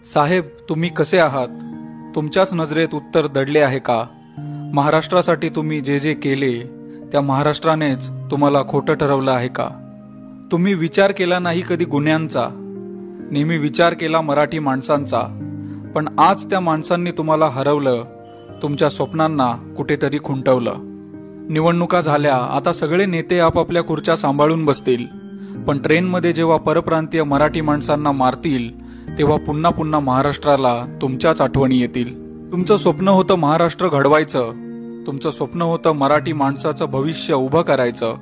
साहेब, तुम्ही कसे आहात? तुमच्याच नजरेत उत्तर दडले आहे का? महाराष्ट्रासाठी तुम्ही जे जे केले त्या महाराष्ट्रानेच तुम्हाला खोटं ठरवलं आहे का? तुम्ही विचार केला नाही कधी गुन्ह्यांचा, नेहमी विचार केला मराठी माणसांचा. पण आज त्या माणसांनी तुम्हाला हरवलं, तुमच्या स्वप्नांना कुठेतरी खुंटवलं. निवडणुका झाल्या, आता सगळे नेते आपापल्या खुर्च्या सांभाळून बसतील. पण ट्रेनमध्ये जेव्हा परप्रांतीय मराठी माणसांना मारतील, तेव्हा पुन्हा पुन्हा महाराष्ट्राला तुमच्याच आठवणी येतील. तुमचं स्वप्न होतं महाराष्ट्र घडवायचं, तुमचं स्वप्न होतं मराठी माणसाचं भविष्य उभं करायचं.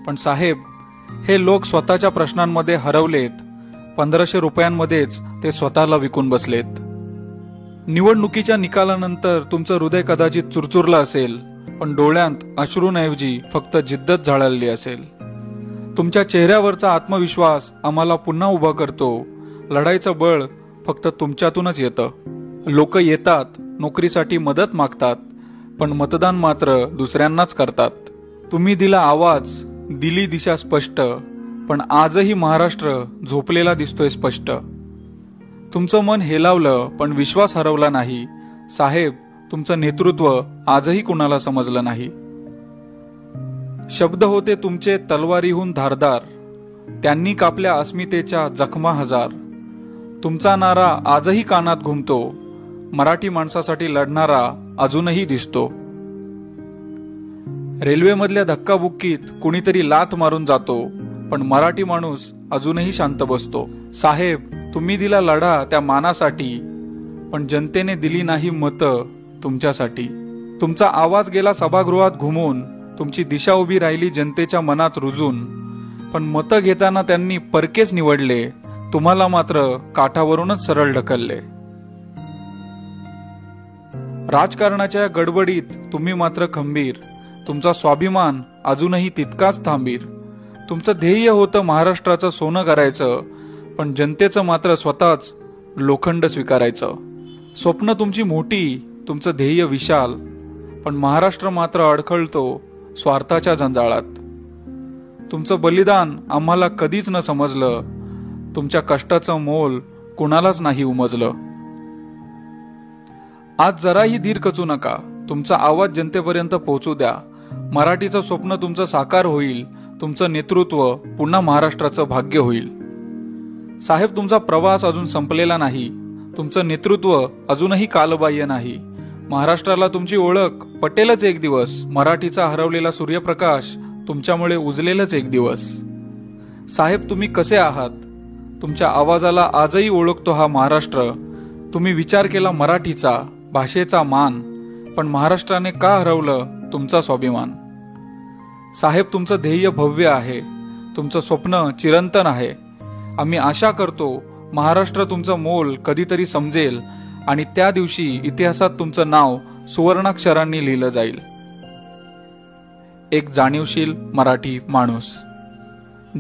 पण साहेब, हे लोक स्वतःच्या प्रश्नांमध्ये हरवलेत. 1500 रुपयांमध्येच ते स्वतःला विकून बसलेत. निवडणुकीच्या निकालानंतर तुमचं हृदय कदाचित चुरचुरलं असेल, पण डोळ्यांत अश्रूंऐवजी फक्त जिद्दच झळाळली असेल. तुमच्या चेहऱ्यावरचा आत्मविश्वास आम्हाला पुन्हा उभा करतो. लढाईचं बळ फक्त तुमच्यातूनच येतं. लोक येतात, नोकरीसाठी मदत मागतात, पण मतदान मात्र दुसऱ्यांनाच करतात. तुम्ही दिला आवाज, दिली दिशा स्पष्ट, पण आजही महाराष्ट्र झोपलेला दिसतोय स्पष्ट. तुमचं मन हेलावलं, पण विश्वास हरवला नाही. साहेब, तुमचं नेतृत्व आजही कुणाला समजलं नाही. शब्द होते तुमचे तलवारीहून धारदार, त्यांनी कापल्या अस्मितेच्या जखमा हजार. तुमचा नारा आजही कानात घुमतो, मराठी माणसासाठी लढणारा अजूनही दिसतो. रेल्वेमधल्या धक्काबुक्कीत कुणीतरी लाथ मारून जातो, पण मराठी माणूस अजूनही शांत बसतो. साहेब, तुम्ही दिला लढा त्या मानासाठी, पण जनतेने दिली नाही मतं तुमच्यासाठी. तुमचा आवाज गेला सभागृहात घुमून, तुमची दिशा उभी राहिली जनतेच्या मनात रुजून. पण मतं घेताना त्यांनी परकेच निवडले, तुम्हाला मात्र काठावरूनच सरळ ढकलले. राजकारणाच्या गडबडीत तुम्ही मात्र खंबीर, तुमचा स्वाभिमान अजूनही तितकाच थांबीर. तुमचं ध्येय होतं महाराष्ट्राचं सोनं करायचं, पण जनतेचं मात्र स्वतःच लोखंड स्वीकारायचं. स्वप्न तुमची मोठी, तुमचं ध्येय विशाल, पण महाराष्ट्र मात्र अडखळतो स्वार्थाच्या जंजाळात. तुमचं बलिदान आम्हाला कधीच न समजलं, तुमच्या कष्टाचं मोल कुणालाच नाही उमजलं. आज जराही धीर खचू नका, तुमचा आवाज जनतेपर्यंत पोहोचू द्या. मराठीचं स्वप्न तुमचं साकार होईल, तुमचं नेतृत्व पुन्हा महाराष्ट्राचं भाग्य होईल. साहेब, तुमचा प्रवास अजून संपलेला नाही, तुमचं नेतृत्व अजूनही कालबाह्य नाही. महाराष्ट्राला तुमची ओळख पटेलच एक दिवस, मराठीचा हरवलेला सूर्यप्रकाश तुमच्यामुळे उजलेलच एक दिवस. साहेब, तुम्ही कसे आहात? तुमच्या आवाजाला आजही ओळखतो हा महाराष्ट्र. तुम्ही विचार केला मराठीचा, भाषेचा मान, पण महाराष्ट्राने का हरवलं तुमचा स्वाभिमान? साहेब, तुमचं ध्येय भव्य आहे, तुमचं स्वप्न चिरंतन आहे. आम्ही आशा करतो महाराष्ट्र तुमचं मोल कधीतरी समजेल आणि त्या दिवशी इतिहासात तुमचं नाव सुवर्णाक्षरांनी लिहिलं जाईल. एक जाणीवशील मराठी माणूस.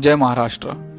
जय महाराष्ट्र.